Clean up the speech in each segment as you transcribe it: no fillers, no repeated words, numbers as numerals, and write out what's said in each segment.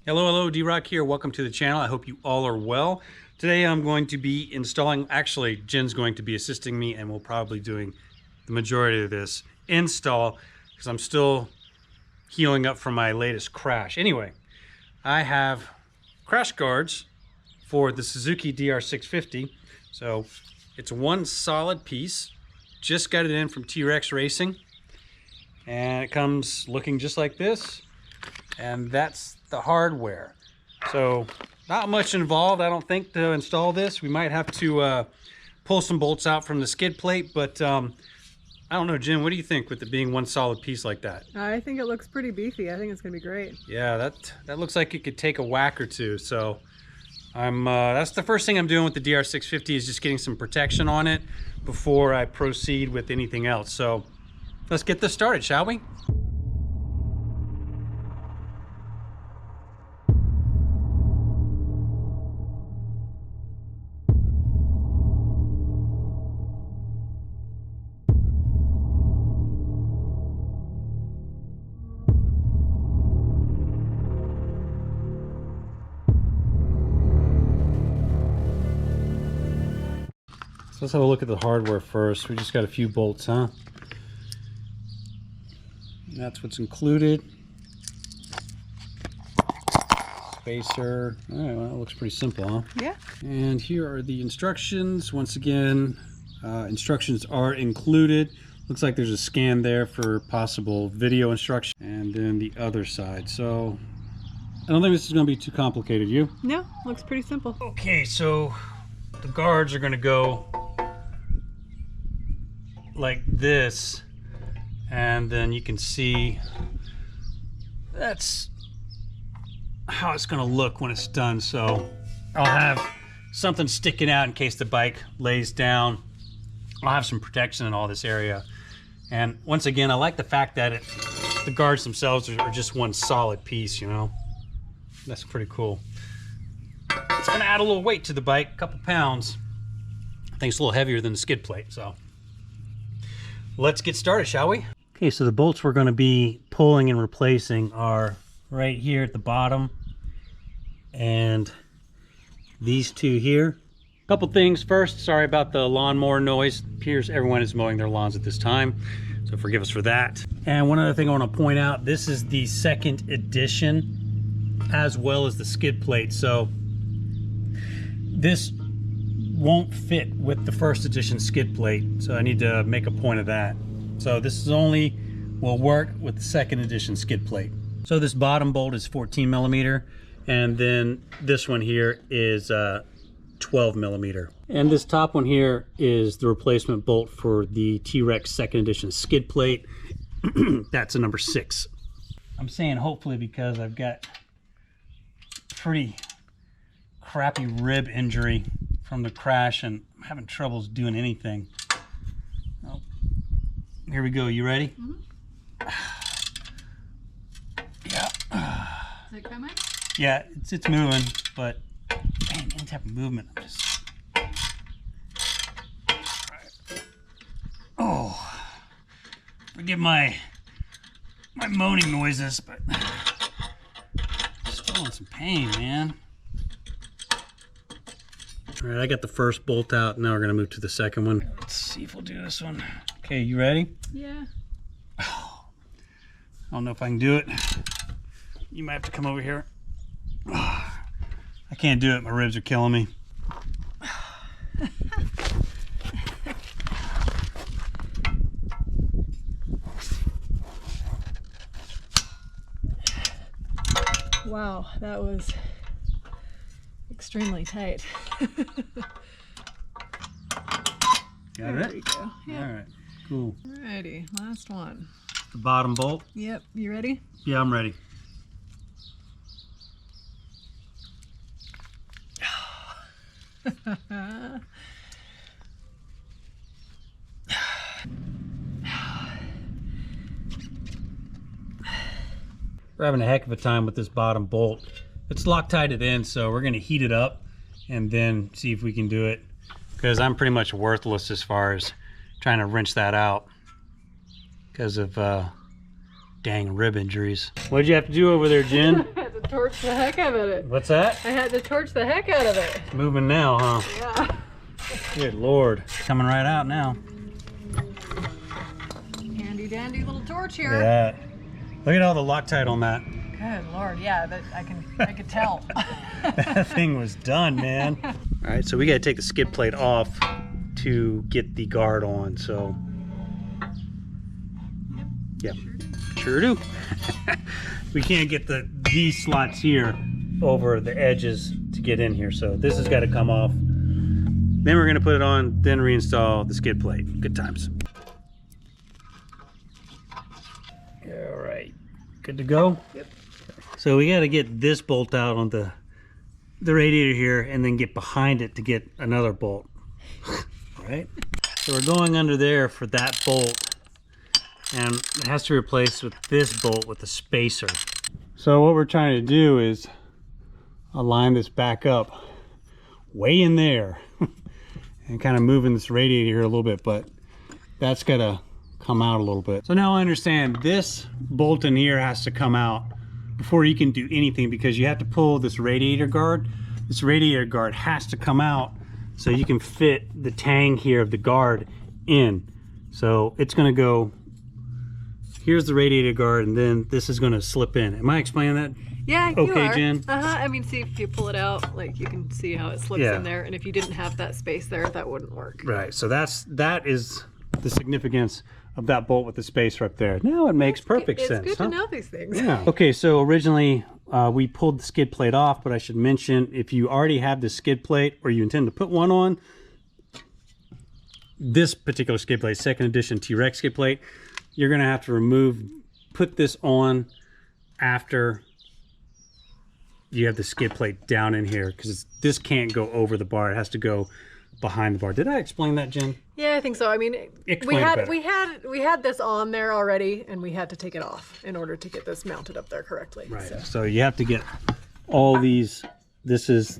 Hello, D-Rock here. Welcome to the channel. I hope you all are well. Today I'm going to be installing, actually Jen's going to be assisting me and we'll probably doing the majority of this install because I'm still healing up from my latest crash. Anyway, I have crash guards for the Suzuki DR650. So it's one solid piece. Just got it in from T-Rex Racing and it comes looking just like this. And that's the hardware. So not much involved, I don't think, to install this. We might have to pull some bolts out from the skid plate, but I don't know, Jen, what do you think with it being one solid piece like that? I think it looks pretty beefy. I think it's gonna be great. Yeah, that looks like it could take a whack or two. So that's the first thing I'm doing with the DR650 is just getting some protection on it before I proceed with anything else. So let's get this started, shall we? Let's have a look at the hardware first. We just got a few bolts, huh? That's what's included. Spacer. All right, well, that looks pretty simple, huh? Yeah. And here are the instructions. Once again, instructions are included. Looks like there's a scan there for possible video instruction. And then the other side. So I don't think this is going to be too complicated. You? No, looks pretty simple. Okay, so the guards are going to go like this, and then you can see that's how it's going to look when it's done. So I'll have something sticking out in case the bike lays down. I'll have some protection in all this area. And once again, I like the fact that the guards themselves are just one solid piece, you know. That's pretty cool. It's going to add a little weight to the bike, a couple pounds. I think it's a little heavier than the skid plate, so let's get started, shall we? Okay, so the bolts we're going to be pulling and replacing are right here at the bottom, and these two here. A couple things first. Sorry about the lawnmower noise. Appears everyone is mowing their lawns at this time, so forgive us for that. And one other thing I want to point out: this is the second edition, as well as the skid plate. So this won't fit with the first edition skid plate, so I need to make a point of that. So this is only will work with the second edition skid plate. So this bottom bolt is 14 millimeter, and then this one here is 12 millimeter. And this top one here is the replacement bolt for the T-Rex second edition skid plate. That's a number 6. I'm saying hopefully because I've got pretty crappy rib injury from the crash and I'm having troubles doing anything. Oh, here we go. You ready? Mm-hmm. Yeah. Is it coming? Yeah, it's moving, but man, any type of movement, I'm just. Right. Oh, forgive my moaning noises, but still in some pain, man. All right, I got the first bolt out. Now we're gonna move to the second one. Let's see if we'll do this one. Okay, you ready? Yeah. Oh, I don't know if I can do it. You might have to come over here. Oh, I can't do it. My ribs are killing me. Wow, that was extremely tight. Got there it? we go. Yep. All right, cool. Alrighty, last one. The bottom bolt. Yep, you ready? Yeah, I'm ready. We're having a heck of a time with this bottom bolt. It's Loctited in, so we're going to heat it up and then see if we can do it, because I'm pretty much worthless as far as trying to wrench that out because of dang rib injuries. What'd you have to do over there, Jen? I had to torch the heck out of it. What's that? I had to torch the heck out of it. It's moving now, huh? Yeah. Good Lord. Coming right out now. Handy dandy little torch here. Yeah. Look at all the Loctite on that. Good Lord, yeah, that I could tell. That thing was done, man. All right, so we got to take the skid plate off to get the guard on, so. Yep, sure do. We can't get these slots here over the edges to get in here, so this has got to come off. Then we're going to put it on, then reinstall the skid plate. Good times. All right, good to go? Yep. So we got to get this bolt out on the radiator here and then get behind it to get another bolt. Right? So we're going under there for that bolt, and it has to replace with this bolt with a spacer. So what we're trying to do is align this back up way in there and kind of moving this radiator here a little bit, but that's got to come out a little bit. So now I understand this bolt in here has to come out before you can do anything, because you have to pull this radiator guard. This radiator guard has to come out so you can fit the tang here of the guard in. So it's going to go, here's the radiator guard, and then this is going to slip in. Am I explaining that? Yeah, okay, you are. Jen? I mean, see, if you pull it out, like, you can see how it slips in there, and if you didn't have that space there, that wouldn't work. Right, so that is the significance of that bolt with the space right there. Now it makes perfect sense. It's good to know these things. Yeah. Okay, so originally we pulled the skid plate off, but I should mention, if you already have the skid plate or you intend to put one on, this particular skid plate, second edition T-Rex skid plate, you're going to have to put this on after you have the skid plate down in here, because this can't go over the bar. It has to go behind the bar. Did I explain that, Jen? Yeah, I think so. I mean, we had this on there already, and we had to take it off in order to get this mounted up there correctly. Right. So you have to get all these. This is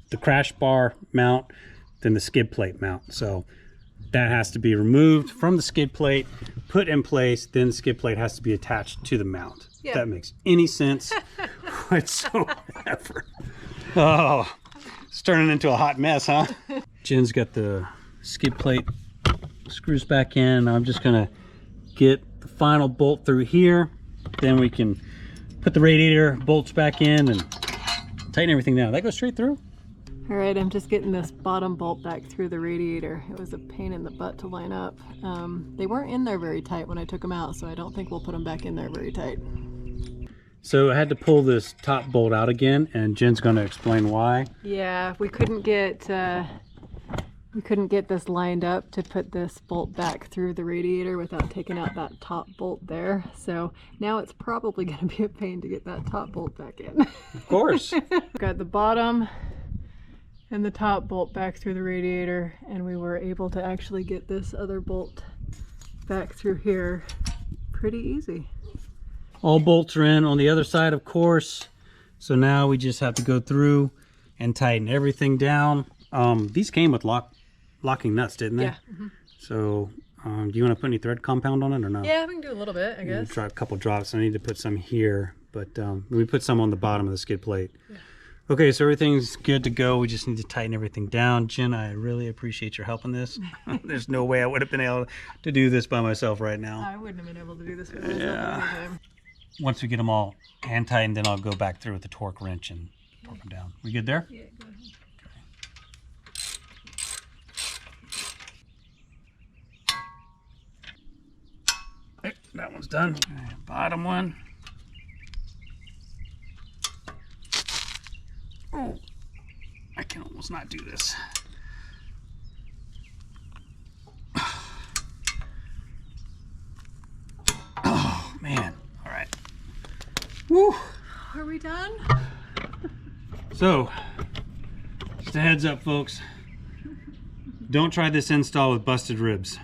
the crash bar mount, then the skid plate mount. So that has to be removed from the skid plate, put in place, then the skid plate has to be attached to the mount. Yeah. If that makes any sense whatsoever. Oh, it's turning into a hot mess, huh? Jen's got the skid plate screws back in. I'm just gonna get the final bolt through here. Then we can put the radiator bolts back in and tighten everything down. That goes straight through? All right, I'm just getting this bottom bolt back through the radiator. It was a pain in the butt to line up. They weren't in there very tight when I took them out, so I don't think we'll put them back in there very tight. So I had to pull this top bolt out again, and Jen's going to explain why. Yeah, we couldn't get this lined up to put this bolt back through the radiator without taking out that top bolt there. So now it's probably going to be a pain to get that top bolt back in. Of course. Got the bottom and the top bolt back through the radiator, and we were able to actually get this other bolt back through here pretty easy. All bolts are in on the other side, of course. So now we just have to go through and tighten everything down. These came with locking nuts, didn't they? Yeah. Mm-hmm. So do you want to put any thread compound on it or no? Yeah, we can do a little bit, I guess. Try a couple drops. I need to put some here, but we put some on the bottom of the skid plate. Yeah. Okay, so everything's good to go. We just need to tighten everything down. Jen, I really appreciate your help in this. There's no way I would have been able to do this by myself right now. I wouldn't have been able to do this by myself anytime. Once we get them all hand tightened, then I'll go back through with the torque wrench and torque them down. We good there? Yeah, go ahead. Okay, that one's done. Bottom one. Oh, I can almost not do this. Oh, man. All right. Woo. Are we done? So, just a heads up, folks. Don't try this install with busted ribs.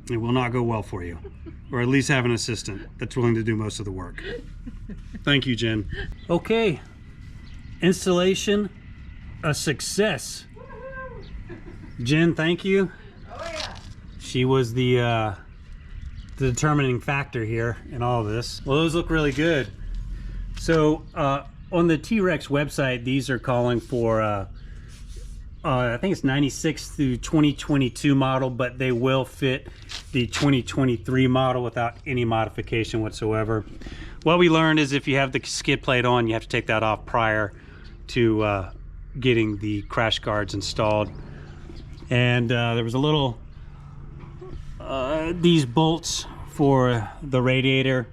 It will not go well for you. Or at least have an assistant that's willing to do most of the work. Thank you, Jen. Okay. Installation, a success. Jen, thank you. Oh yeah. She was the determining factor here in all of this. Well, those look really good. So on the T-Rex website, these are calling for I think it's 96 through 2022 model, but they will fit the 2023 model without any modification whatsoever. What we learned is if you have the skid plate on, you have to take that off prior to getting the crash guards installed. And there was a little these bolts for the radiator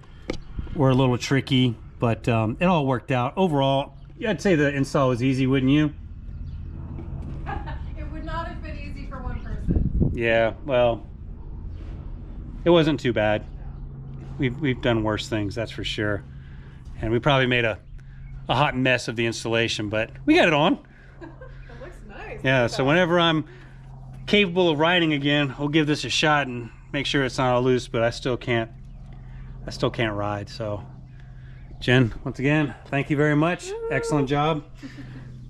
were a little tricky, but it all worked out. Overall, I'd say the install was easy, wouldn't you? It would not have been easy for one person. Yeah, well, it wasn't too bad. We've done worse things, that's for sure. And we probably made a hot mess of the installation, but we got it on. It looks nice. Yeah, so whenever I'm capable of riding again, I'll give this a shot and make sure it's not all loose, but I still can't ride. So Jen, once again, thank you very much. Excellent job.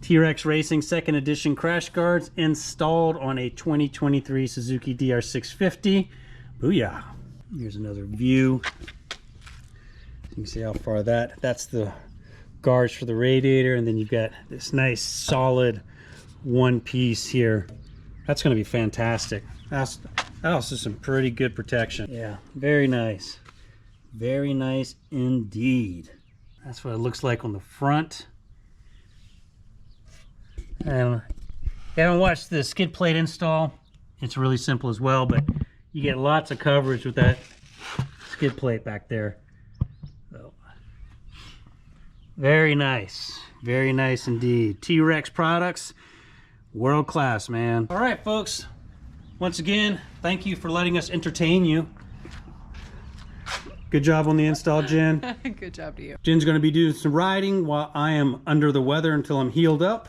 T-Rex Racing 2nd edition crash guards installed on a 2023 Suzuki DR650. Booyah. Here's another view. You can see how far that's the guards for the radiator, and then you've got this nice solid one piece here. That's going to be fantastic. That's also some pretty good protection. Yeah, very nice. Very nice indeed. That's what it looks like on the front. And if you haven't watched the skid plate install, it's really simple as well, but you get lots of coverage with that skid plate back there. So, very nice indeed. T-Rex products, world class, man. All right, folks, once again, thank you for letting us entertain you. Good job on the install, Jen. Good job to you. Jen's going to be doing some riding while I am under the weather until I'm healed up.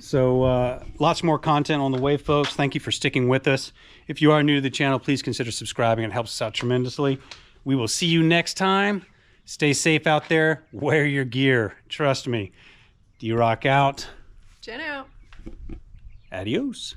So lots more content on the way, folks. Thank you for sticking with us. If you are new to the channel, please consider subscribing. It helps us out tremendously. We will see you next time. Stay safe out there. Wear your gear. Trust me. D-Rock out. Jen out. Adios.